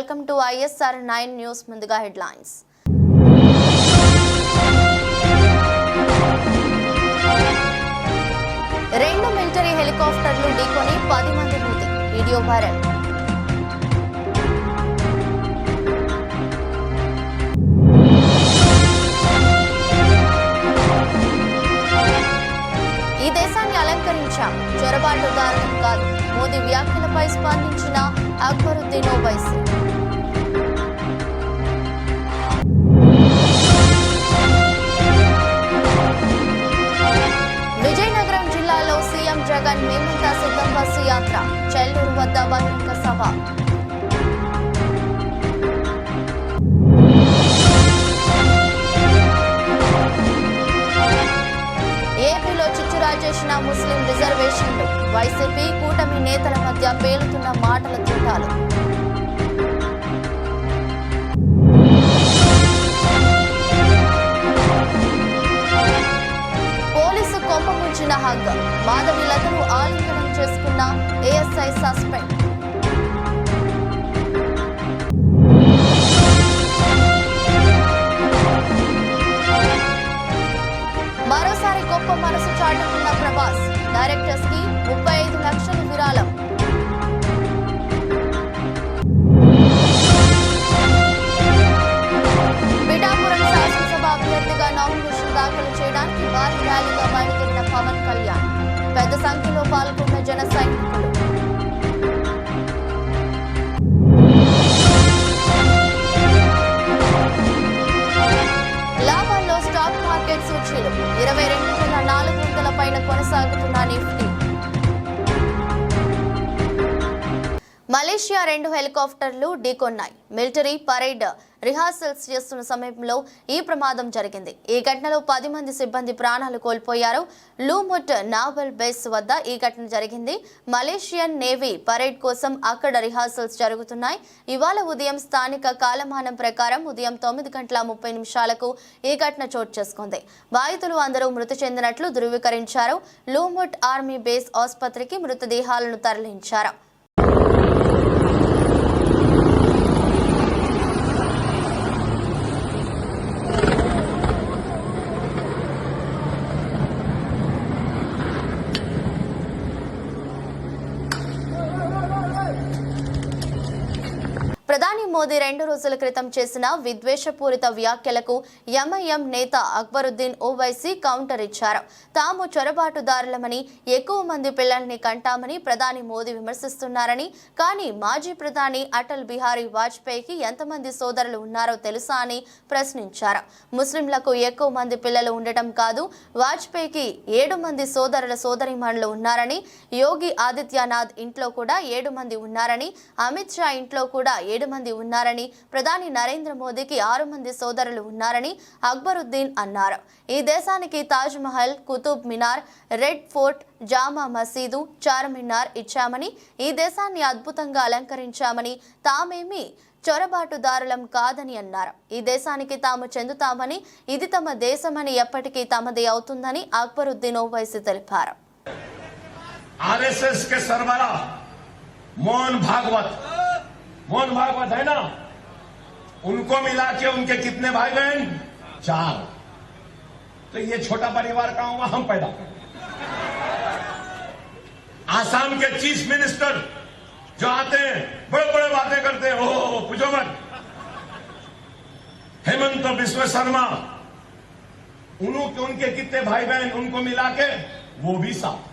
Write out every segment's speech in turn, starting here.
Welcome to ISR 9 news. ముందుగా headlines. రెండు military హెలికాప్టర్లు ఢీకొని 10 మంది మృతి. Video viral. ఈ దేశాన్ని అలంకరించాం, చొరబాటుదారులం కాదు. మోదీ వ్యాఖ్యలపై స్పందించిన అక్బరుద్దీన్ ఓవైసీ. విజయనగరం జిల్లాలో సీఎం జగన్ మేమంతా సిద్ధం బస్సు యాత్ర. చెల్లూరు వద్ద బహిరంగ సభ. ఏపీలో చిచ్చురా చేసిన ముస్లిం రిజర్వేషన్లు. వైసీపీ కూటమి నేతల మధ్య పేలుతున్న మాటల తూటాలు. పోలీసు కొమ్మ ముంచిన హగ్గ. మాధవిలతను ఆలింగనం చేసుకున్న ఏఎస్ఐ సస్పెండ్. మరోసారి గొప్ప మనసు చాటుకున్న ప్రభాస్. డైరెక్టర్స్ కి 35 లక్షల విరాళం. పిఠాపురం శాసనసభ అభ్యర్థిగా నామినేషన్ దాఖలు చేయడానికి భారీ ర్యాలీగా బయలుదేరిన పవన్ కళ్యాణ్. పెద్ద సంఖ్యలో పాల్గొన్న జన సైనికులు. లాభాల్లో స్టాక్ మార్కెట్ సూచీలు. 22,400 పైన కొనసాగుతున్న నిఫ్టీ. మలేషియా 2 హెలికాప్టర్లు ఢీకొన్నాయి. మిలిటరీ పరేడ్ రిహార్సల్స్ చేస్తున్న సమయంలో ఈ ప్రమాదం జరిగింది. ఈ ఘటనలో 10 మంది సిబ్బంది ప్రాణాలు కోల్పోయారు. లూముట్ నావల్ బేస్ వద్ద ఈ ఘటన జరిగింది. మలేషియన్ నేవీ పరేడ్ కోసం అక్కడ రిహార్సల్స్ జరుగుతున్నాయి. ఇవాళ ఉదయం స్థానిక కాలమానం ప్రకారం ఉదయం 9:30 ఈ ఘటన చోటు చేసుకుంది. బాధితులు అందరూ మృతి చెందినట్లు ధృవీకరించారు. లూముట్ ఆర్మీ బేస్ ఆసుపత్రికి మృతదేహాలను తరలించారు. ప్రధాని మోదీ 2 రోజుల క్రితం చేసిన విద్వేషపూరిత వ్యాఖ్యలకు ఎంఐఎం నేత అక్బరుద్దీన్ ఓవైసీ కౌంటర్ ఇచ్చారు. తాము చొరబాటుదారులమని, ఎక్కువ మంది పిల్లల్ని కంటామని ప్రధాని మోదీ విమర్శిస్తున్నారని, కానీ మాజీ ప్రధాని అటల్ బిహారీ వాజ్పేయికి ఎంతమంది సోదరులు ఉన్నారో తెలుసా అని ప్రశ్నించారు. ముస్లింలకు ఎక్కువ మంది పిల్లలు ఉండటం కాదు, వాజ్పేయికి 7 మంది సోదరుల సోదరీమణులు ఉన్నారని, యోగి ఆదిత్యనాథ్ ఇంట్లో కూడా 7 మంది ఉన్నారని, అమిత్ షా ఇంట్లో కూడా 7 మంది ఉన్నారని, ప్రధాని నరేంద్ర మోదీకి 6 మంది సోదరులు ఉన్నారని అక్బరుద్దీన్ అన్నారు. ఈ దేశానికి తాజ్ మహల్, కుతుబ్ మినార్, రెడ్ ఫోర్ట్, జామా మసీదు, చార్మినార్ ఇచ్చామని, ఈ దేశాన్ని అద్భుతంగా అలంకరించామని, తామేమి చొరబాటుదారులం కాదని అన్నారు. ఈ దేశానికి తాము చెందుతామని, ఇది తమ దేశమని, ఎప్పటికీ తమదే అవుతుందని అక్బరుద్దీన్ ఓవైసీ తెలిపారు. आरएसएस के सरबराह मोहन भागवत है ना, उनको मिला के उनके कितने भाई बहन? 4। तो ये छोटा परिवार कहां हुआ? हम पैदा कर। आसाम के चीफ मिनिस्टर जो आते हैं बड़े बड़े बातें करते हैं, ओ पूछो मत। हेमंत बिस्व शर्मा, उनके कितने भाई बहन? उनको मिला के वो भी 7।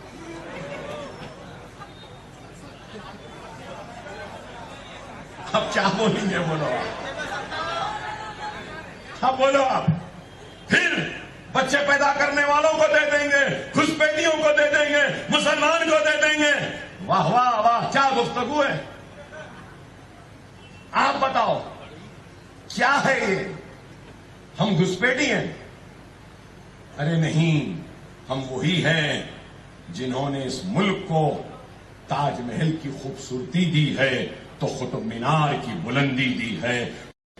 अब क्या बोलेंगे? बोलो आप बोलो आप। फिर बच्चे पैदा करने वालों को दे देंगे, घुसपैठियों को दे देंगे, मुसलमान को दे देंगे। वाह वाह वाह, क्या गुफ्तगू है। आप बताओ क्या है ये? हम घुसपैठी हैं? अरे नहीं, हम वही हैं जिन्होंने इस मुल्क को ताजमहल की खूबसूरती दी है, तो कुतुब मीनार की बुलंदी दी है,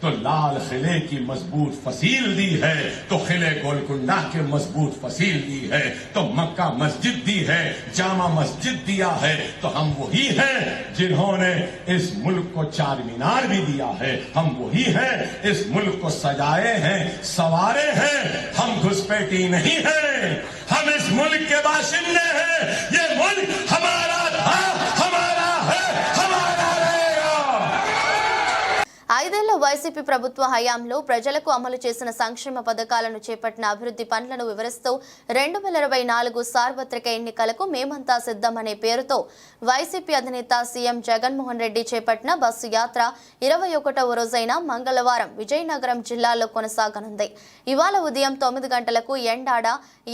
तो लाल किले की मजबूत फसील दी है, तो किले गोलकुंडा के मजबूत फसील दी है, तो मक्का मस्जिद दी है, जामा मस्जिद दिया है, तो हम वही हैं जिन्होंने इस मुल्क को चार मीनार भी दिया है। हम वही हैं इस मुल्क को सजाए हैं, संवारे हैं। हम घुसपैठी नहीं हैं, हम इस मुल्क के बाशिंदे हैं। ये मुल्क हमारा था, हमारा है, हमारा रहेगा। ఐదేళ్ల వైసీపీ ప్రభుత్వ హయాంలో ప్రజలకు అమలు చేసిన సంక్షేమ పథకాలను చేపట్టిన అభివృద్ధి పనులను వివరిస్తూ 2024 సార్వత్రిక ఎన్నికలకు మేమంతా సిద్ధం అనే పేరుతో వైసీపీ అధినేత సీఎం జగన్మోహన్ రెడ్డి చేపట్టిన బస్సు యాత్ర 21వ రోజైన మంగళవారం విజయనగరం జిల్లాలో కొనసాగనుంది. ఇవాళ ఉదయం 9 గంటలకు ఎండాడ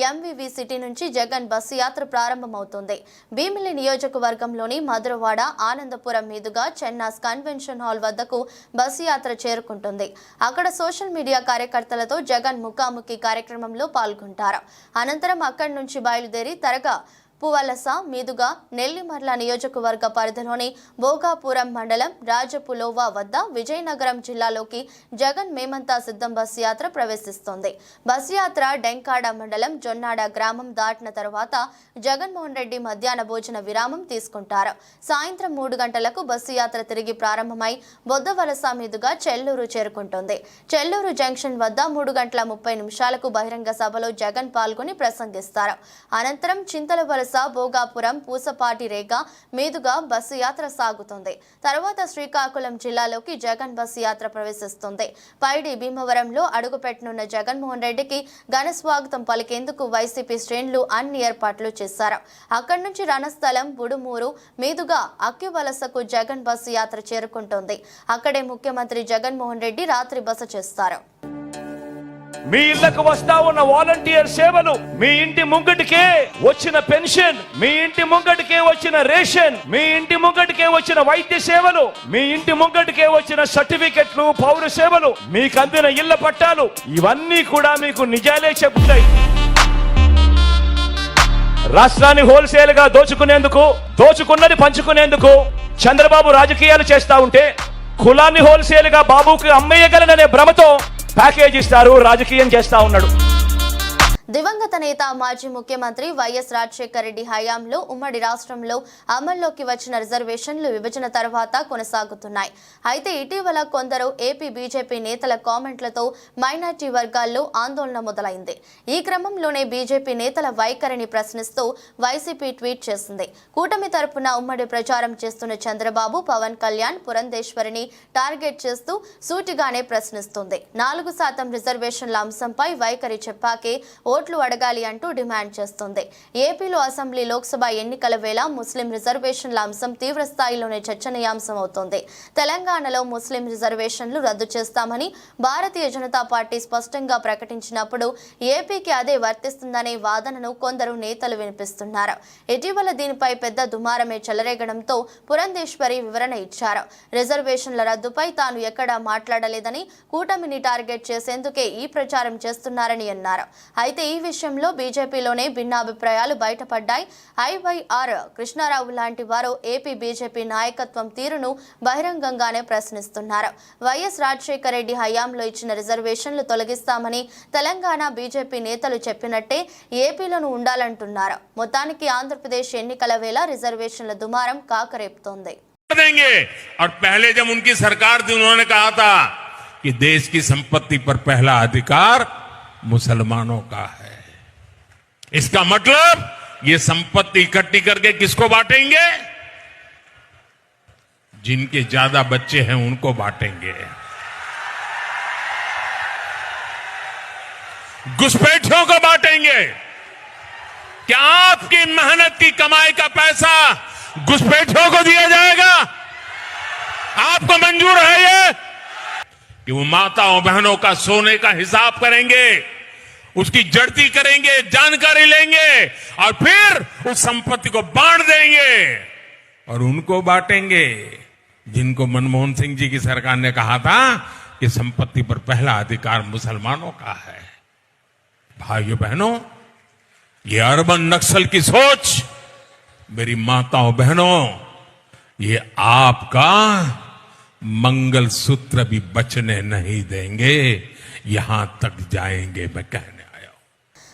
ఎంవివి సిటీ నుంచి జగన్ బస్సు యాత్ర ప్రారంభమవుతుంది. భీమిలి నియోజకవర్గంలోని మధురవాడ ఆనందపురం మీదుగా చెన్నాస్ కన్వెన్షన్ హాల్ వద్దకు బస్సు యాత్ర చేరుకుంటుంది. అక్కడ సోషల్ మీడియా కార్యకర్తలతో జగన్ ముఖాముఖి కార్యక్రమంలో పాల్గొంటారు. అనంతరం అక్కడి నుంచి బయలుదేరి తరగా పువలస మీదుగా నెల్లిమర్ల నియోజకవర్గ పరిధిలోని భోగాపురం మండలం రాజపులోవా వద్ద విజయనగరం జిల్లాలోకి జగన్ మేమంతా సిద్ధం బస్సు యాత్ర ప్రవేశిస్తోంది. బస్సు యాత్ర డెంకాడ మండలం జొన్నాడ గ్రామం దాటిన తర్వాత జగన్మోహన్ రెడ్డి మధ్యాహ్న భోజన విరామం తీసుకుంటారు. సాయంత్రం 3 గంటలకు బస్సు యాత్ర తిరిగి ప్రారంభమై బొద్దవలస మీదుగా చెల్లూరు చేరుకుంటుంది. చెల్లూరు జంక్షన్ వద్ద 3:30 బహిరంగ సభలో జగన్ పాల్గొని ప్రసంగిస్తారు. అనంతరం చింతలవలస భోగాపురం పూసపాటి రేగ మీదుగా బస్సు యాత్ర సాగుతుంది. తర్వాత శ్రీకాకుళం జిల్లాలోకి జగన్ బస్సు యాత్ర ప్రవేశిస్తుంది. పైడి భీమవరంలో అడుగుపెట్టనున్న జగన్మోహన్ రెడ్డికి ఘన స్వాగతం పలికేందుకు వైసీపీ శ్రేణులు అన్ని ఏర్పాట్లు చేశారు. అక్కడి నుంచి రణస్థలం బుడుమూరు మీదుగా అక్కివలసకు జగన్ బస్సు యాత్ర చేరుకుంటుంది. అక్కడే ముఖ్యమంత్రి జగన్మోహన్ రెడ్డి రాత్రి బస చేస్తారు. మీ ఇళ్లకు వస్తా ఉన్న వాలంటీర్ సేవలు, మీ ఇంటి ముంగటికే వచ్చిన పెన్షన్, మీ ఇంటి ముంగటికే వచ్చిన రేషన్, మీ ఇంటి ముంగటికే వచ్చిన వైద్య సేవలు, మీ ఇంటి ముంగటికే వచ్చిన సర్టిఫికెట్లు, పౌర సేవలు, మీకు అందిన ఇళ్ల పట్టాలు, ఇవన్నీ కూడా మీకు నిజాలే చెబుతాయి. రాష్ట్రాన్ని హోల్సేల్ గా దోచుకున్నది పంచుకునేందుకు చంద్రబాబు రాజకీయాలు చేస్తా ఉంటే, కులాన్ని హోల్సేల్ గా బాబుకి అమ్మేయగలననే భ్రమతో ప్యాకేజ్ ఇస్తారు, రాజకీయం చేస్తా ఉన్నాడు. దివంగత నేత మాజీ ముఖ్యమంత్రి వైఎస్ రాజశేఖర రెడ్డి హయాంలో ఉమ్మడి రాష్ట్రంలో అమల్లోకి వచ్చిన రిజర్వేషన్లు విభజన తర్వాత కొనసాగుతున్నాయి. అయితే ఇటీవల కొందరు ఏపీ బీజేపీ నేతల కామెంట్లతో మైనార్టీ వర్గాల్లో ఆందోళన మొదలైంది. ఈ క్రమంలోనే బీజేపీ నేతల వైఖరిని ప్రశ్నిస్తూ వైసీపీ ట్వీట్ చేసింది. కూటమి తరపున ఉమ్మడి ప్రచారం చేస్తున్న చంద్రబాబు, పవన్ కళ్యాణ్ పురంధేశ్వరిని టార్గెట్ చేస్తూ సూటిగానే ప్రశ్నిస్తుంది. 4% రిజర్వేషన్ల అంశంపై వైఖరి చెప్పాకే ఓట్లు అడగాలి అంటూ డిమాండ్ చేస్తుంది. ఏపీలో అసెంబ్లీ, లోక్సభ ఎన్నికల వేళ ముస్లిం రిజర్వేషన్ల అంశం తీవ్ర స్థాయిలోనే చర్చనీయాంశం అవుతోంది. తెలంగాణలో ముస్లిం రిజర్వేషన్లు రద్దు చేస్తామని భారతీయ జనతా పార్టీ స్పష్టంగా ప్రకటించినప్పుడు ఏపీకి అదే వర్తిస్తుందనే వాదనను కొందరు నేతలు వినిపిస్తున్నారు. ఇటీవల దీనిపై పెద్ద దుమారమే చెలరేగడంతో పురంధేశ్వరి వివరణ ఇచ్చారు. రిజర్వేషన్ల రద్దుపై తాను ఎక్కడా మాట్లాడలేదని, కూటమిని టార్గెట్ చేసేందుకే ఈ ప్రచారం చేస్తున్నారని అన్నారు. అయితే ఈ విషయంలో బీజేపీలోనే భిన్నాభిప్రాయాలు బయటపడ్డాయి. ఐవైఆర్ కృష్ణారావు లాంటి వారు ఏపీ బీజేపీ నాయకత్వం తీరును బహిరంగంగానే ప్రశ్నిస్తున్నారు. వైఎస్ రాజశేఖర రెడ్డి హయాంలో ఇచ్చిన రిజర్వేషన్లు తొలగిస్తామని తెలంగాణ బీజేపీ నేతలు చెప్పినట్టే ఏపీలోనూ ఉండాలంటున్నారు. మొత్తానికి ఆంధ్రప్రదేశ్ ఎన్నికల వేళ రిజర్వేషన్ల దుమారం కాకరేపుతోంది. और पहले जब उनकी सरकार थी उन्होंने कहा था कि देश की संपत्ति पर पहला अधिकार मुसलमानों का है. इसका मतलब ये संपत्ति इकट्ठी करके किसको बांटेंगे? जिनके ज्यादा बच्चे हैं उनको बांटेंगे. घुसपैठियों को बांटेंगे. क्या आपकी मेहनत की कमाई का पैसा घुसपैठियों को दिया जाएगा? आपको मंजूर है ये कि वो माताओं बहनों का सोने का हिसाब करेंगे, उसकी जड़ती करेंगे, जानकारी लेंगे और फिर उस संपत्ति को बांट देंगे और उनको बांटेंगे जिनको मनमोहन सिंह जी की सरकार ने कहा था कि संपत्ति पर पहला अधिकार मुसलमानों का है. भाइयों बहनों, ये अर्बन नक्सल की सोच, मेरी माताओं बहनों, ये आपका मंगलसूत्र भी बचने नहीं देंगे, यहां तक जाएंगे मैं कहने आया हूं।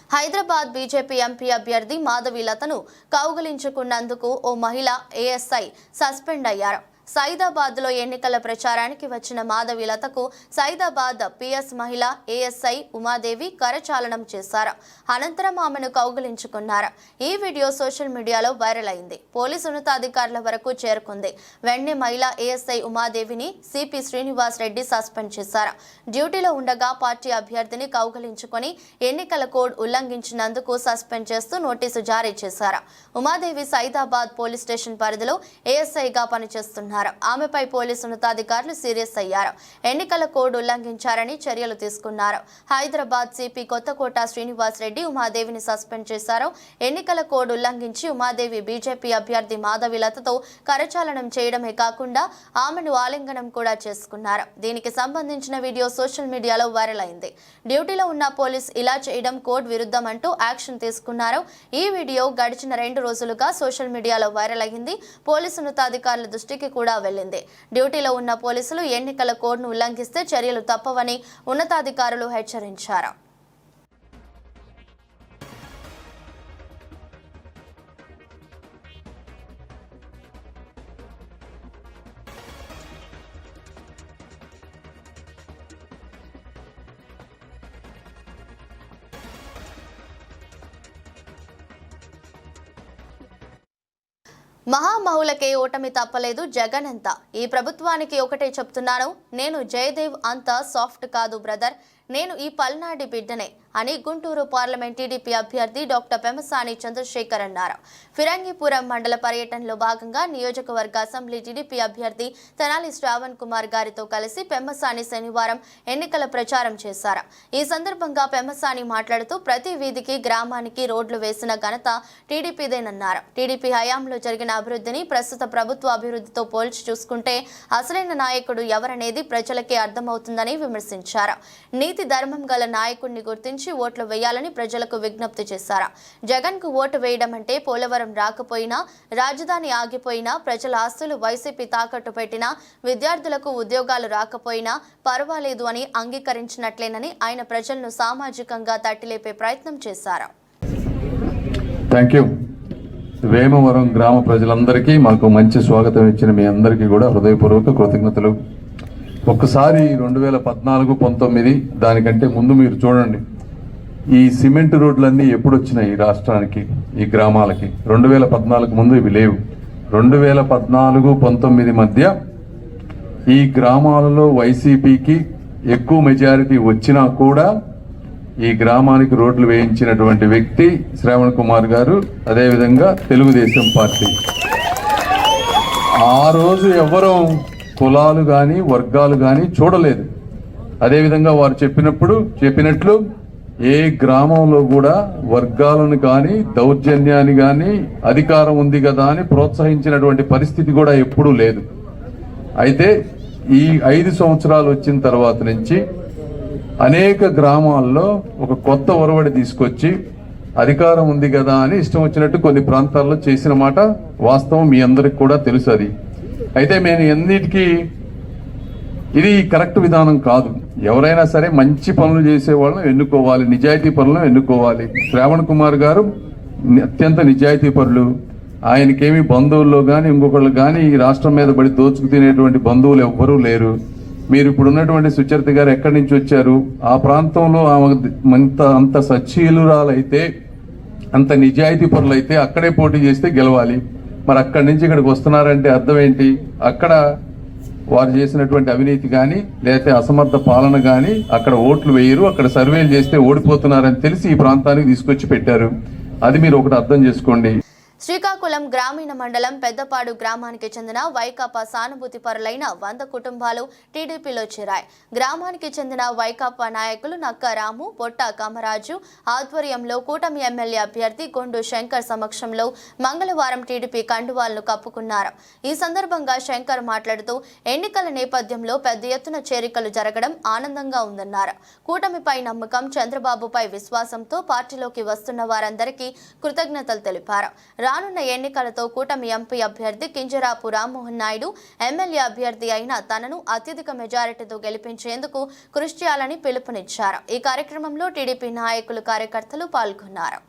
హైదరాబాద్ బీజేపీ ఎంపీ అభ్యర్థి మాధవీలతను కౌగిలించుకున్నందుకు ఓ మహిళ ఏఎస్ఐ సస్పెండ్ అయ్యారు. సైదాబాద్లో ఎన్నికల ప్రచారానికి వచ్చిన మాధవీలతకు సైదాబాద్ పిఎస్ మహిళ ఏఎస్ఐ ఉమాదేవి కరచాలనం చేశారు. అనంతరం ఆమెను కౌగిలించుకున్నారు. ఈ వీడియో సోషల్ మీడియాలో వైరల్ అయింది. పోలీసు ఉన్నతాధికారుల వరకు చేరుకుంది. వెంటనే మహిళ ఏఎస్ఐ ఉమాదేవిని సిపి శ్రీనివాస్ రెడ్డి సస్పెండ్ చేశారు. డ్యూటీలో ఉండగా పార్టీ అభ్యర్థిని కౌగిలించుకొని ఎన్నికల కోడ్ ఉల్లంఘించినందుకు సస్పెండ్ చేస్తూ నోటీసు జారీ చేశారు. ఉమాదేవి సైదాబాద్ పోలీస్ స్టేషన్ పరిధిలో ఏఎస్ఐగా పనిచేస్తున్నారు. ఆమెపై పోలీసు ఉన్నతాధికారులు సీరియస్ అయ్యారు. ఎన్నికల కోడ్ ఉల్లంఘించారని చర్యలు తీసుకున్నారు. హైదరాబాద్ సిపి కొత్తకోట శ్రీనివాస్ రెడ్డి ఉమాదేవిని సస్పెండ్ చేశారు. ఎన్నికల కోడ్ ఉల్లంఘించి ఉమాదేవి బీజేపీ అభ్యర్థి మాధవీలతతో కరచాలనం చేయడమే కాకుండా ఆమెను ఆలింగనం కూడా చేసుకున్నారు. దీనికి సంబంధించిన వీడియో సోషల్ మీడియాలో వైరల్ అయింది. డ్యూటీలో ఉన్న పోలీస్ ఇలా చేయడం కోడ్ విరుద్ధం అంటూ యాక్షన్ తీసుకున్నారు. ఈ వీడియో గడిచిన 2 రోజులుగా సోషల్ మీడియాలో వైరల్ అయింది. పోలీసు ఉన్నతాధికారుల దృష్టికి కూడా వెళ్ళింది. డ్యూటీలో ఉన్న పోలీసులు ఎన్నికల కోడ్ను ఉల్లంఘిస్తే చర్యలు తప్పవని ఉన్నతాధికారులు హెచ్చరించారు. మహామహులకే ఓటమి తప్పలేదు జగన్ అంతా. ఈ ప్రభుత్వానికి ఒకటే చెప్తున్నాను, నేను జయదేవ్ అంత సాఫ్ట్ కాదు బ్రదర్, నేను ఈ పల్నాడి బిడ్డనే అని గుంటూరు పార్లమెంట్ టీడీపీ అభ్యర్థి డాక్టర్ పెమ్మసాని చంద్రశేఖర్ అన్నారు. ఫిరంగిపురం మండల పర్యటనలో భాగంగా నియోజకవర్గ అసెంబ్లీ టీడీపీ అభ్యర్థి తెనాలి శ్రావణ్ కుమార్ గారితో కలిసి పెమ్మసాని శనివారం ఎన్నికల ప్రచారం చేశారు. ఈ సందర్భంగా పెమ్మసాని మాట్లాడుతూ ప్రతి వీధికి గ్రామానికి రోడ్లు వేసిన ఘనత టీడీపీదేనన్నారు. టీడీపీ హయాంలో జరిగిన అభివృద్ధిని ప్రస్తుత ప్రభుత్వ అభివృద్ధితో పోల్చి చూసుకుంటే అసలైన నాయకుడు ఎవరనేది ప్రజలకే అర్థమవుతుందని విమర్శించారు. నీతి ధర్మం గల నాయకుడిని గుర్తించి ఓట్లు వేయాలని ప్రజలకు విజ్ఞప్తి చేశారు. జగన్ కు ఓటు వేయడం అంటే పోలవరం రాకపోయినా, రాజధాని ఆగిపోయినా, ప్రజల ఆస్తులు వైసీపీ తాకట్టు పెట్టినా, విద్యార్థులకు ఉద్యోగాలు రాకపోయినా పర్వాలేదు అని అంగీకరించినట్లేనని ఆయన ప్రజలను సామాజికంగా తట్టిలేపే ప్రయత్నం చేశారు. Thank you. వేమవరం గ్రామ ప్రజలందరికీ మాకు మంచి స్వాగతం ఇచ్చిన మీ అందరికీ కూడా హృదయపూర్వక కృతజ్ఞతలు. ఒక్కసారి 2014-19 దానికంటే ముందు మీరు చూడండి, ఈ సిమెంట్ రోడ్లన్నీ ఎప్పుడు వచ్చినాయి ఈ రాష్ట్రానికి, ఈ గ్రామాలకి? 2014 ముందు ఇవి లేవు. 2014-19 మధ్య ఈ గ్రామాలలో వైసీపీకి ఎక్కువ మెజారిటీ వచ్చినా కూడా ఈ గ్రామానికి రోడ్లు వేయించినటువంటి వ్యక్తి శ్రావణ్ కుమార్ గారు, అదేవిధంగా తెలుగుదేశం పార్టీ. ఆ రోజు ఎవరూ కులాలు కానీ వర్గాలు కానీ చూడలేదు. అదేవిధంగా వారు చెప్పినట్లు ఏ గ్రామంలో కూడా వర్గాలను కానీ దౌర్జన్యాన్ని కానీ అధికారం ఉంది కదా అని ప్రోత్సహించినటువంటి పరిస్థితి కూడా ఎప్పుడూ లేదు. అయితే ఈ 5 సంవత్సరాలు వచ్చిన తర్వాత నుంచి అనేక గ్రామాల్లో ఒక కొత్త ఒరవడి తీసుకొచ్చి అధికారం ఉంది కదా అని ఇష్టం వచ్చినట్టు కొన్ని ప్రాంతాల్లో చేసిన మాట వాస్తవం, మీ అందరికి కూడా తెలుసు అది. అయితే మేము ఎన్నిటికీ ఇది కరెక్ట్ విధానం కాదు. ఎవరైనా సరే మంచి పనులు చేసే వాళ్ళని ఎన్నుకోవాలి, నిజాయితీ పనులను ఎన్నుకోవాలి. శ్రావణ్ కుమార్ గారు అత్యంత నిజాయితీ పరులు. ఆయనకేమి బంధువుల్లో కానీ ఇంకొకళ్ళు కానీ ఈ రాష్ట్రం మీద పడి దోచుకు తినేటువంటి బంధువులు ఎవ్వరూ లేరు. మీరు ఇప్పుడు ఉన్నటువంటి సుచరిత గారు ఎక్కడి నుంచి వచ్చారు? ఆ ప్రాంతంలో అంత సచ్చీలురాలైతే, అంత నిజాయితీ పరులైతే అక్కడే పోటీ చేస్తే గెలవాలి. మరి అక్కడి నుంచి ఇక్కడికి వస్తున్నారంటే అర్థం ఏంటి? అక్కడ వారు చేసినటువంటి అవినీతి కానీ లేకపోతే అసమర్థ పాలన కానీ అక్కడ ఓట్లు వేయరు, అక్కడ సర్వేలు చేస్తే ఓడిపోతున్నారని తెలిసి ఈ ప్రాంతానికి తీసుకొచ్చి పెట్టారు. అది మీరు ఒకటి అర్థం చేసుకోండి. శ్రీకాకుళం గ్రామీణ మండలం పెద్దపాడు గ్రామానికి చెందిన వైకాపా సానుభూతి పరులైన 100 కుటుంబాలు టీడీపీలో చేరాయి. గ్రామానికి చెందిన వైకాపా నాయకులు నక్క రాము, పొట్ట కామరాజు ఆధ్వర్యంలో కూటమి ఎమ్మెల్యే అభ్యర్థి గొండు శంకర్ సమక్షంలో మంగళవారం టీడీపీ కండువాలను కప్పుకున్నారు. ఈ సందర్భంగా శంకర్ మాట్లాడుతూ ఎన్నికల నేపథ్యంలో పెద్ద ఎత్తున చేరికలు జరగడం ఆనందంగా ఉందన్నారు. కూటమిపై నమ్మకం, చంద్రబాబుపై విశ్వాసంతో పార్టీలోకి వస్తున్న వారందరికీ కృతజ్ఞతలు తెలిపారు. రానున్న ఎన్నికలతో కూటమి ఎంపీ అభ్యర్థి కింజరాపు రామ్మోహన్ నాయుడు ఎమ్మెల్యే అభ్యర్థి అయిన తనను అత్యధిక మెజారిటీతో గెలిపించేందుకు కృషి చేయాలని పిలుపునిచ్చారు. ఈ కార్యక్రమంలో టీడీపీ నాయకులు, కార్యకర్తలు పాల్గొన్నారు.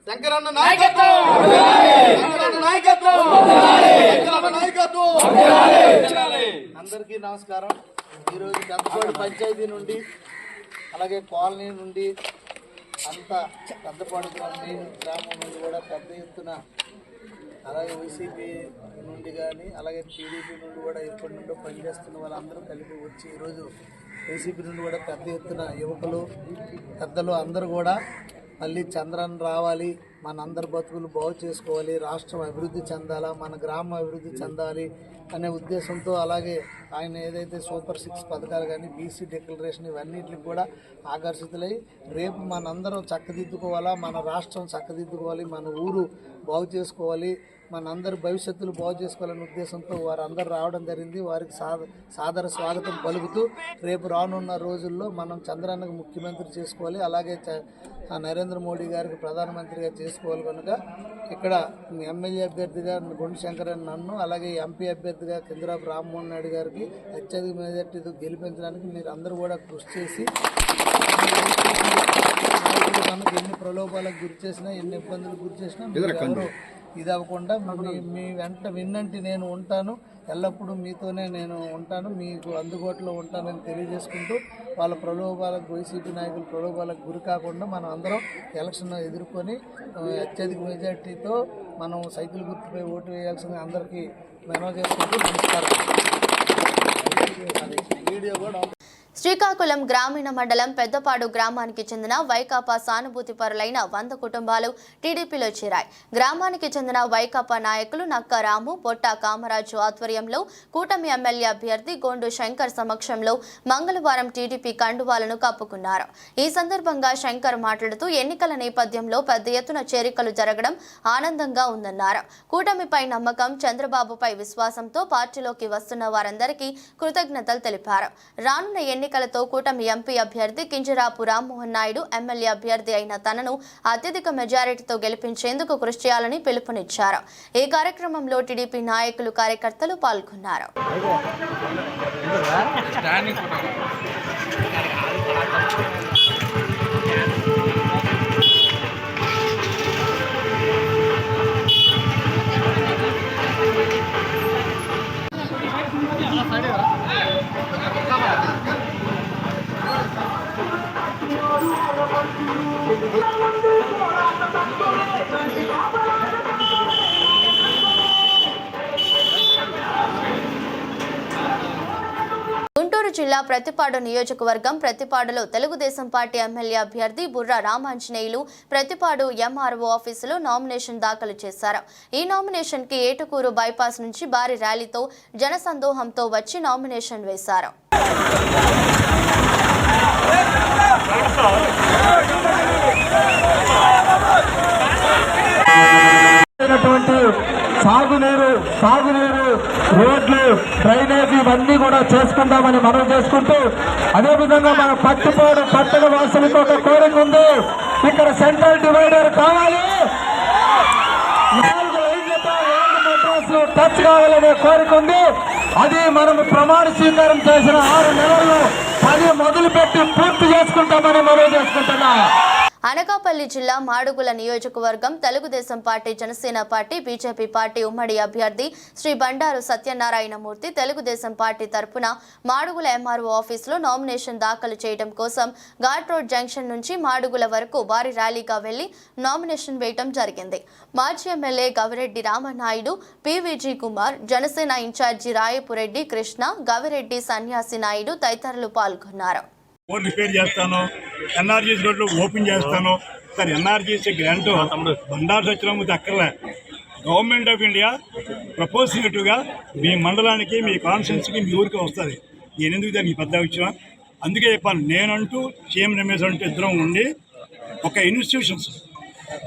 శంకరన్న నాయకత్వం, శంకరన్న నాయకత్వం, శంకరన్న నాయకత్వం. అందరికీ నమస్కారం. ఈరోజు పెద్దపాడు పంచాయతీ నుండి అలాగే కాలనీ నుండి అంతా పెద్దపాడు గ్రామం నుండి కూడా పెద్ద ఎత్తున అలాగే వైసీపీ నుండి కానీ అలాగే టీడీపీ నుండి కూడా ఎప్పటి నుండో పనిచేస్తున్న వాళ్ళందరూ కలిపి వచ్చి ఈరోజు వైసీపీ నుండి కూడా పెద్ద ఎత్తున యువకులు పెద్దలు అందరూ కూడా మళ్ళీ చంద్రన్న రావాలి, మనందరి బతుకులు బాగు చేసుకోవాలి, రాష్ట్రం అభివృద్ధి చెందాలా, మన గ్రామం అభివృద్ధి చెందాలి అనే ఉద్దేశంతో అలాగే ఆయన ఏదైతే సూపర్ 6 పథకాలు కానీ బీసీ డిక్లరేషన్ ఇవన్నిటికి కూడా ఆకర్షితులై రేపు మనందరం చక్కదిద్దుకోవాలా, మన రాష్ట్రం చక్కదిద్దుకోవాలి, మన ఊరు బాగు చేసుకోవాలి, మనందరి భవిష్యత్తులు బాగు చేసుకోవాలనే ఉద్దేశంతో వారందరూ రావడం జరిగింది. వారికి సాదర స్వాగతం పలుకుతూ రేపు రానున్న రోజుల్లో మనం చంద్రన్నకు ముఖ్యమంత్రి చేసుకోవాలి, అలాగే నరేంద్ర మోడీ గారికి ప్రధానమంత్రిగా చేసుకోవాలి. కనుక ఇక్కడ ఎమ్మెల్యే అభ్యర్థిగా గుండు శంకరన్ నన్ను అలాగే ఎంపీ అభ్యర్థిగా కింజరాపు రామ్మోహన్ నాయుడు గారికి అత్యధిక మెజార్టీతో గెలిపించడానికి మీరు అందరూ కూడా కృషి చేసి మనకు ఎన్ని ప్రలోభాలకు గురి చేసినా ఎన్ని ఇబ్బందులకు గురి చేసినా ఎవరు ఇది అవ్వకుండా మీ వెంట విన్నంటి నేను ఉంటాను, ఎల్లప్పుడూ మీతోనే నేను ఉంటాను, మీకు అందుబాటులో ఉంటానని తెలియజేసుకుంటూ వాళ్ళ ప్రలోభాలకు వైసీపీ నాయకుల ప్రలోభాలకు గురి కాకుండా మనం అందరం ఎలక్షన్ ఎదుర్కొని అత్యధిక మెజార్టీతో మనం సైకిల్ గుర్తుపై ఓటు వేయాల్సింది అందరికీ మనవి చేసుకుంటూ నమస్కారం. వీడియో కూడా శ్రీకాకుళం గ్రామీణ మండలం పెద్దపాడు గ్రామానికి చెందిన వైకాపా సానుభూతి పరులైన 100 కుటుంబాలు టీడీపీలో చేరాయి. గ్రామానికి చెందిన వైకాపా నాయకులు నక్క రాము, పొట్ట కామరాజు ఆధ్వర్యంలో కూటమి ఎమ్మెల్యే అభ్యర్థి గోండు శంకర్ సమక్షంలో మంగళవారం టీడీపీ కండువాలను కప్పుకున్నారు. ఈ సందర్భంగా శంకర్ మాట్లాడుతూ ఎన్నికల నేపథ్యంలో పెద్ద ఎత్తున చేరికలు జరగడం ఆనందంగా ఉందన్నారు. కూటమిపై నమ్మకం, చంద్రబాబుపై విశ్వాసంతో పార్టీలోకి వస్తున్న వారందరికీ కృతజ్ఞతలు తెలిపారు. రానున్న ఎన్నికలతో కూటమి ఎంపీ అభ్యర్థి కింజరాపు రామ్మోహన్ నాయుడు ఎమ్మెల్యే అభ్యర్థి అయిన తనను అత్యధిక మెజారిటీతో గెలిపించేందుకు కృషి చేయాలని పిలుపునిచ్చారు. ఈ కార్యక్రమంలో టీడీపీ నాయకులు, కార్యకర్తలు పాల్గొన్నారు. గుంటూరు జిల్లా ప్రతిపాడు నియోజకవర్గం ప్రతిపాడులో తెలుగుదేశం పార్టీ ఎమ్మెల్యే అభ్యర్థి బుర్రా రామాంజనేయులు ప్రతిపాడు ఎంఆర్ఓ ఆఫీసులో నామినేషన్ దాఖలు చేశారు. ఈ నామినేషన్ కి ఏటుకూరు బైపాస్ నుంచి భారీ ర్యాలీతో జనసందోహంతో వచ్చి నామినేషన్ వేశారు. సాగునీరు, రోడ్లు, డ్రైనేజీ ఇవన్నీ కూడా చేసుకుందామని మనం చేసుకుంటూ అదేవిధంగా మన పట్టుపాడు పట్టణ వాసులకు ఒక కోరిక ఉంది. ఇక్కడ సెంట్రల్ డివైడర్ కావాలి, 4 లైన్లతో మెట్రోస్ టచ్ కావాలనే కోరిక ఉంది. అది మనం ప్రమాణ స్వీకారం చేసిన 6 నెలల్లో 10 మొదలుపెట్టి పూర్తి చేసుకుంటామని మనం చేసుకుంటున్నా. అనకాపల్లి జిల్లా మాడుగుల నియోజకవర్గం Telugu Desam party, Janasena party, BJP party ఉమ్మడి అభ్యర్థి శ్రీ బండారు సత్యనారాయణమూర్తి తెలుగుదేశం పార్టీ తరపున మాడుగుల ఎంఆర్ఓ ఆఫీసులో నామినేషన్ దాఖలు చేయడం కోసం ఘాట్ రోడ్ జంక్షన్ నుంచి మాడుగుల వరకు భారీ ర్యాలీగా వెళ్లి నామినేషన్ వేయడం జరిగింది. మాజీ MLA Gavireddy Ramanaidu, PVG Kumar, Janasena incharge Rayapureddy Krishna, Gavireddy Sanyasi Naidu తదితరులు పాల్గొన్నారు. రోడ్లు రిపేర్ చేస్తాను, ఎన్ఆర్జీసీ రోడ్లు ఓపెన్ చేస్తాను. Sir NRGC grant Bandaru Satyanarayanamurthy అక్కర్లే. గవర్నమెంట్ ఆఫ్ ఇండియా ప్రపోజిటివ్గా మీ మండలానికి, మీ కాన్స్టిట్యున్సీకి, మీ ఊరికి వస్తుంది. నేను ఎందుకు దానికి పెద్ద విషయం అందుకే చెప్పాను. నేనంటూ సీఎం రమేష్ అంటూ ఇద్దరం ఉండి ఒక ఇన్స్టిట్యూషన్స్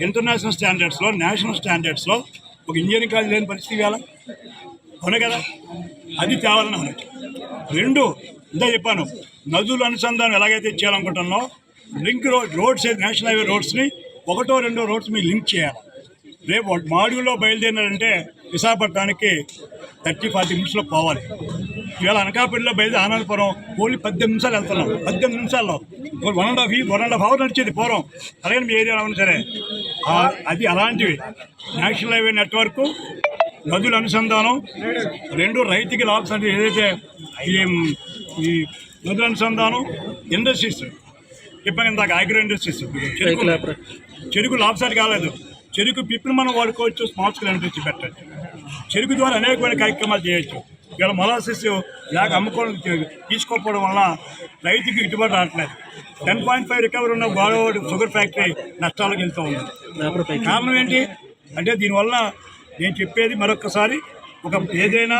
ఇంటర్నేషనల్ స్టాండర్డ్స్లో, నేషనల్ స్టాండర్డ్స్లో ఒక ఇంజనీరింగ్ కాలేజ్ లేని పరిస్థితి కావాలా, అవును కదా, అది తేవాలని ఆలోచన. 2 ఇందా చెప్పాను, నదుల అనుసంధానం ఎలాగైతే చేయాలనుకుంటున్నాం లింక్ రోడ్స్ నేషనల్ హైవే రోడ్స్ని 1-2 రోడ్స్ మీరు లింక్ చేయాలి. రేపు మాడ్యూల్లో బయలుదేరినారంటే విశాఖపట్నానికి 30-40 నిమిషాలు పోవాలి. ఇవాళ అనకాపల్లిలో బయలుదేరి ఆనందపురం ఓన్లీ 18 నిమిషాలు వెళ్తున్నాం. 18 నిమిషాల్లో 1.5 అవర్ నడిచేది పూర్వం. అలాగే మీ ఏరియాలో ఉన్నా సరే అది అలాంటివి. నేషనల్ హైవే నెట్వర్క్, నదుల అనుసంధానం, 2 రైతుకి లాభం. ఏదైతే ఈ నదుల అనుసంధానం, ఇండస్ట్రీస్ చెప్పాను ఇందాక, అగ్రో ఇండస్ట్రీస్, చెరుకు లాభసాటి కాలేదు. చెరుకు పిప్పులు మనం వాడుకోవచ్చు, స్మాల్ స్కేల్ ఇండస్ట్రీ పెట్టచ్చు. చెరుకు ద్వారా అనేకమైన కార్యక్రమాలు చేయొచ్చు. ఇవాళ మొలాసిస్ లేక అమ్ముకోవడం తీసుకోకపోవడం వల్ల రైతుకి గిట్టుబాటు రావట్లేదు. 10.5 రికవరీ ఉన్న గోదావరి షుగర్ ఫ్యాక్టరీ నష్టాలకు వెళ్తూ ఉంది. కారణం ఏంటి అంటే దీనివల్ల నేను చెప్పేది మరొకసారి, ఏదైనా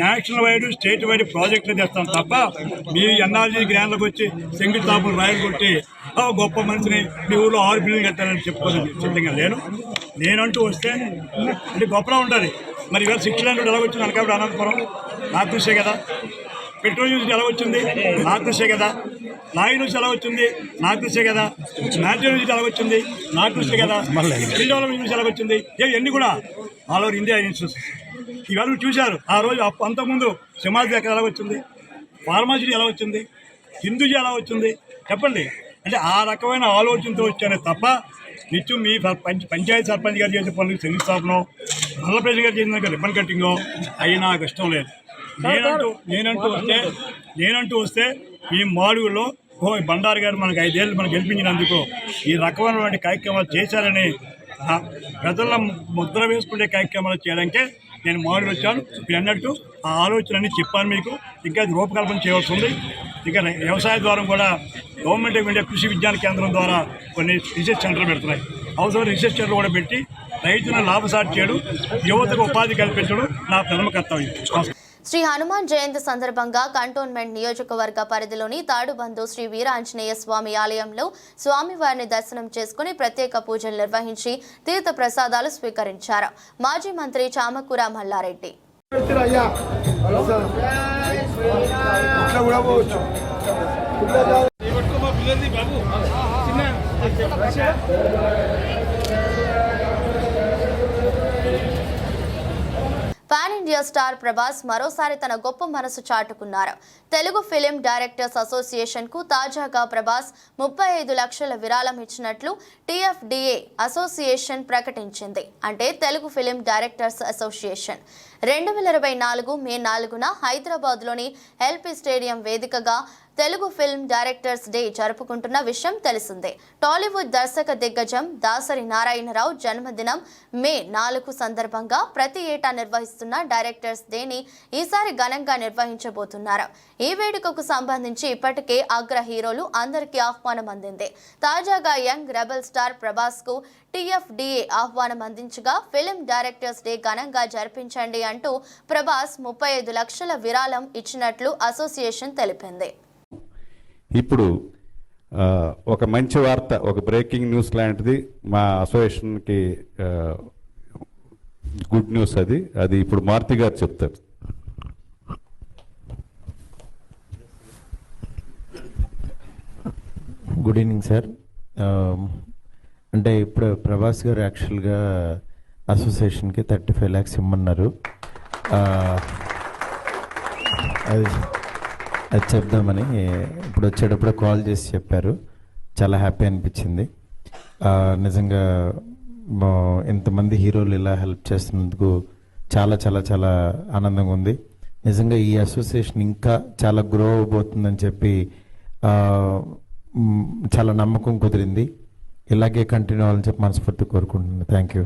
నేషనల్ వైడ్ స్టేట్ వైడ్ ప్రాజెక్టులు తెస్తాం తప్ప మీ ఎన్ఆర్జీ గ్రాండ్లకు వచ్చి శంకుస్థాపన రాయలు కొట్టి గొప్ప మనిషిని మీ ఊళ్ళో 6 బిల్డింగ్ కట్టాలని చెప్పుకోలేదు సిద్ధంగా లేను. నేనంటూ వస్తే అంటే గొప్పగా ఉంటుంది. మరి ఇవాళ 6 లైన్ ఎలా వచ్చింది అనకాపల్లి అనంతపురం? నా కృషే కదా. పెట్రోల్ యూనిట్ ఎలా వచ్చింది? నా కృషే కదా. లాయి నుంచి ఎలా వచ్చింది? నా కృషే కదా. మ్యాటర్ నుంచి ఎలా వచ్చింది? నా కృషే కదా. స్కిల్ డెవలప్మెంట్ నుంచి ఎలా వచ్చింది? ఇవన్నీ కూడా ఆల్ ఓవర్ ఇండియా ఇన్స్టిట్యూట్స్. ఇవాళ చూశారు ఆ రోజు. అంతకుముందు సమాజ్ ఎక్కడ ఎలా వచ్చింది? ఫార్మాసిటీ ఎలా వచ్చింది? హిందూజీ ఎలా వచ్చింది? చెప్పండి. అంటే ఆ రకమైన ఆలోచనతో వచ్చానే తప్ప నిత్యం మీ పంచాయతీ సర్పంచ్ గారు చేసే పనులకు శంకుస్థాపనం, నల్లప్రజ గారు చేసిన రిబ్బన్ కట్టింగో అవి నాకు ఇష్టం లేదు. నేనంటూ వస్తే ఈ మాడుగులో బండారు గారు మనకు 5 ఏళ్ళు మనం గెలిపించినందుకు ఈ రకమైనటువంటి కార్యక్రమాలు చేశారని ప్రజల ముద్ర వేసుకునే కార్యక్రమాలు చేయడానికే నేను మాడుగులు వచ్చాను. మీరు అన్నట్టు ఆ ఆలోచనని చెప్పాను మీకు. ఇంకా అది రూపకల్పన చేయవలసి ఉంది. ఇంకా వ్యవసాయ ద్వారా కూడా గవర్నమెంట్ ఆఫ్ ఇండియా కృషి విజ్ఞాన కేంద్రం ద్వారా కొన్ని రీసెర్చ్ సెంటర్లు పెడుతున్నాయి. అవసరం రీసెర్చ్ సెంటర్లు కూడా పెట్టి రైతులను లాభసాటి చేయడం, యువతకు ఉపాధి కల్పించడం నా ప్రథమ కర్తవ్యం. శ్రీ హనుమాన్ జయంతి సందర్భంగా కంటోన్మెంట్ నియోజకవర్గ పరిధిలోని తాడుబందు శ్రీ వీరాంజనేయ స్వామి ఆలయంలో స్వామివారిని దర్శనం చేసుకుని ప్రత్యేక పూజలు నిర్వహించి తీర్థ ప్రసాదాలు స్వీకరించారు మాజీ మంత్రి Chamakura Mallareddy. Pan India star Prabhas మరోసారి తన గొప్ప మనసు చాటుకున్నారు. తెలుగు ఫిలిం డైరెక్టర్స్ అసోసియేషన్ కు తాజాగా ప్రభాస్ 35 లక్షల విరాళం ఇచ్చినట్లు TFDA అసోసియేషన్ ప్రకటించింది. అంటే తెలుగు ఫిలిం డైరెక్టర్స్ అసోసియేషన్ 2024 మే 4న హైదరాబాద్లోని ఎల్పీ స్టేడియం వేదికగా తెలుగు ఫిల్మ్ డైరెక్టర్స్ డే జరుపుకుంటున్న విషయం తెలిసిందే. టాలీవుడ్ దర్శక దిగ్గజం దాసరి నారాయణరావు జన్మదినం మే 4 సందర్భంగా ప్రతి ఏటా నిర్వహిస్తున్న డైరెక్టర్స్ డేని ఈసారి ఘనంగా నిర్వహించబోతున్నారు. ఈ వేడుకకు సంబంధించి ఇప్పటికే అగ్ర హీరోలు అందరికీ ఆహ్వానం అందింది. తాజాగా యంగ్ రెబల్ స్టార్ ప్రభాస్ కు TFDA ఆహ్వానం అందించగా ఫిల్మ్ డైరెక్టర్స్ డే ఘనంగా జరిపించండి అంటూ ప్రభాస్ 35 లక్షల విరాళం ఇచ్చినట్లు అసోసియేషన్ తెలిపింది. ఇప్పుడు ఒక మంచి వార్త, ఒక బ్రేకింగ్ న్యూస్ లాంటిది మా అసోసియేషన్కి గుడ్ న్యూస్. అది ఇప్పుడు మారుతి గారు చెప్తారు. Good evening sir. అంటే ఇప్పుడు ప్రభాస్ గారు యాక్చువల్గా అసోసియేషన్కి 35 lakhs ఇమ్మన్నారు. అది చెప్దామని ఇప్పుడు వచ్చేటప్పుడు కాల్ చేసి చెప్పారు. చాలా హ్యాపీ అనిపించింది. నిజంగా ఇంతమంది హీరోలు ఇలా హెల్ప్ చేస్తున్నందుకు చాలా చాలా చాలా ఆనందంగా ఉంది. నిజంగా ఈ అసోసియేషన్ ఇంకా చాలా గ్రో అవబోతుందని చెప్పి చాలా నమ్మకం కుదిరింది. ఇలాగే కంటిన్యూ అవ్వాలని చెప్పి మనస్ఫూర్తి కోరుకుంటున్నాను. Thank you.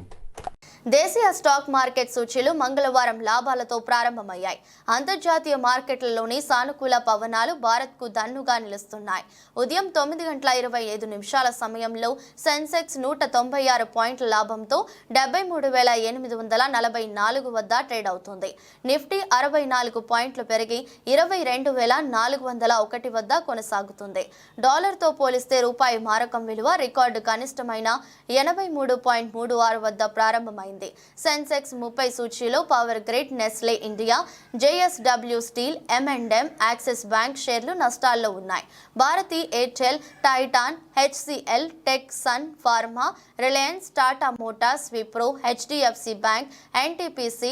దేశీయ స్టాక్ మార్కెట్ సూచీలు మంగళవారం లాభాలతో ప్రారంభమయ్యాయి. అంతర్జాతీయ మార్కెట్లలోని సానుకూల పవనాలు భారత్కు దన్నుగా నిలుస్తున్నాయి. ఉదయం 9:25 సమయంలో సెన్సెక్స్ 196 పాయింట్ల లాభంతో 73,844 వద్ద ట్రేడ్ అవుతుంది. నిఫ్టీ 64 పాయింట్లు పెరిగి 22,401 వద్ద కొనసాగుతుంది. డాలర్తో పోలిస్తే రూపాయి మారకం విలువ రికార్డు కనిష్టమైన 83.36 వద్ద ప్రారంభమైంది. నమోదైంది. సెన్సెక్స్ 30 సూచీలో Power Grid, Nestle India, JSW Steel, M&M, Axis Bank షేర్లు నష్టాల్లో ఉన్నాయి. Bharti Airtel, Titan, HCL, Tech, Sun Pharma, Reliance, Tata Motors, Wipro, HDFC Bank, NTPC,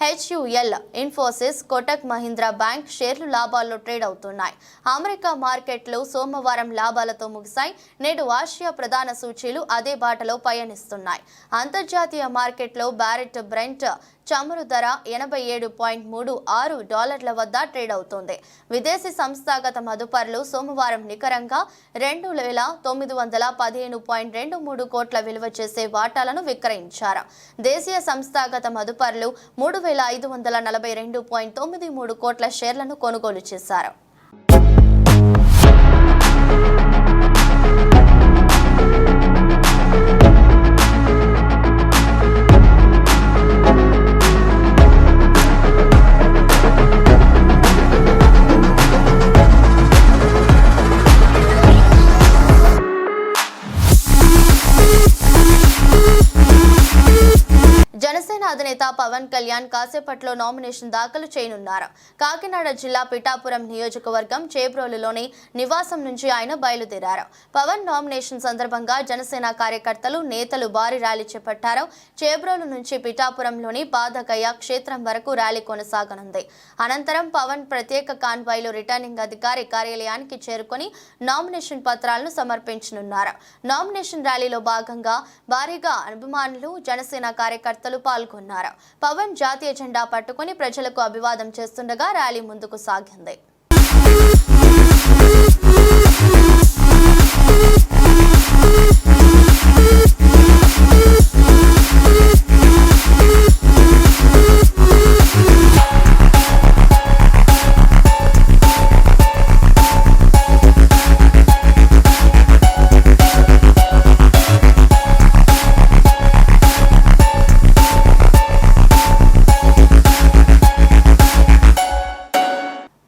HUL, Infosys, Kotak Mahindra Bank షేర్లు లాభాల్లో ట్రేడ్ అవుతున్నాయి. అమెరికా మార్కెట్లు సోమవారం లాభాలతో ముగిశాయి. నేడు ఆసియా ప్రధాన సూచీలు అదే బాటలో పయనిస్తున్నాయి. అంతర్జాతీయ మార్కెట్లో బ్యారెట్ బ్రెంట్ చమురు ధర $87.36 వద్ద ట్రేడ్ అవుతోంది. విదేశీ సంస్థాగత మదుపర్లు సోమవారం నికరంగా 2,915.23 కోట్ల విలువ చేసే వాటాలను విక్రయించారు. దేశీయ సంస్థాగత మదుపర్లు 3,542.93 కోట్ల షేర్లను కొనుగోలు చేశారు. జనసేన అధినేత పవన్ కళ్యాణ్ కాసేపట్లో నామినేషన్ దాఖలు చేయనున్నారు. కాకినాడ జిల్లా పిఠాపురం నియోజకవర్గం చేబ్రోలులోని నివాసం నుంచి ఆయన బయలుదేరారు. పవన్ నామినేషన్ సందర్భంగా జనసేన కార్యకర్తలు, నేతలు భారీ ర్యాలీ చేపట్టారు. చేబ్రోలు నుంచి పిఠాపురంలోని పాదగయ క్షేత్రం వరకు ర్యాలీ కొనసాగనుంది. అనంతరం పవన్ ప్రత్యేక కాన్వాయ్లో రిటర్నింగ్ అధికారి కార్యాలయానికి చేరుకొని నామినేషన్ పత్రాలను సమర్పించనున్నారు. నామినేషన్ ర్యాలీలో భాగంగా భారీగా అభిమానులు, జనసేన కార్యకర్తలు పాల్గొన్నారు. పవన్ జాతీయ జెండా పట్టుకుని ప్రజలకు అభివాదం చేస్తుండగా ర్యాలీ ముందుకు సాగింది.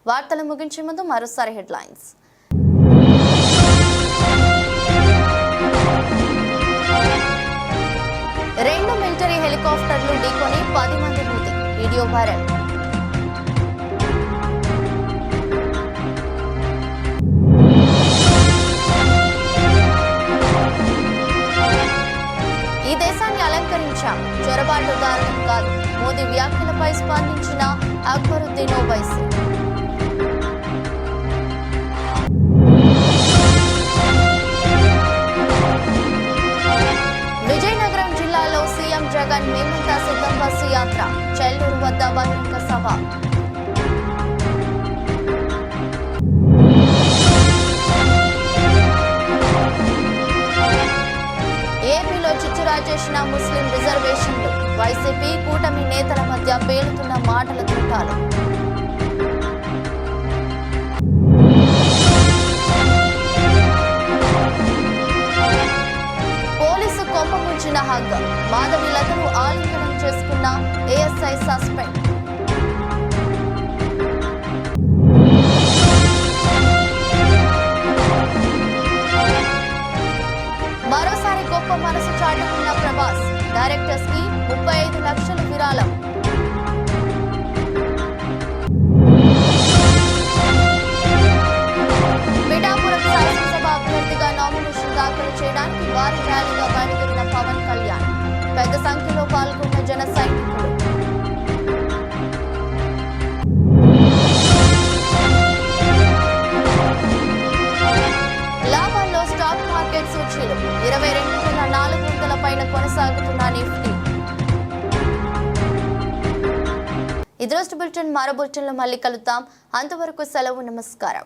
వార్తలు ముగించే ముందు మరోసారి హెడ్లైన్స్. రెండు మిలిటరీ హెలికాప్టర్లు ఢీకొని 10 మంది మృతి. Video viral. ఈ దేశాన్ని అలంకరించాం, చొరబాటుదారులం కాదు. మోదీ వ్యాఖ్యలపై స్పందించిన అక్బరుద్దీన్ ఓవైసీ. విజయనగరం జిల్లాలో సీఎం జగన్ మేమంతా సిద్ధం బస్సు యాత్ర. చెల్లూరు వద్ద బహిరంగ సభ. ఏపీలో చిచ్చురా చేసిన ముస్లిం రిజర్వేషన్లు. వైసీపీ కూటమి నేతల మధ్య పేలుతున్న మాటల తూటాలు. పోలీసు కొమ్మ ముంచిన హగ్. మాధవిలతను ఆలింగనం చేసుకున్న ఏఎస్ఐ సస్పెండ్. మరోసారి గొప్ప మనసు చాటుకున్న ప్రభాస్. డైరెక్టర్స్ కి 35 లక్షల విరాళం. పిఠాపురం శాసనసభ అభ్యర్థిగా నామినేషన్ దాఖలు చేయడానికి భారీ ర్యాలీగా బయలుదేరిన పవన్ కళ్యాణ్. పెద్ద సంఖ్యలో పాల్గొన్న జన సైనికులు. లాభాల్లో స్టాక్ మార్కెట్ సూచీలు. 22,400 పైన కొనసాగుతున్న నిఫ్టీ. ఇది రోజు బులెటిన్. మరో బులెటిన్లో మళ్ళీ కలుద్దాం. అంతవరకు సెలవు. నమస్కారం.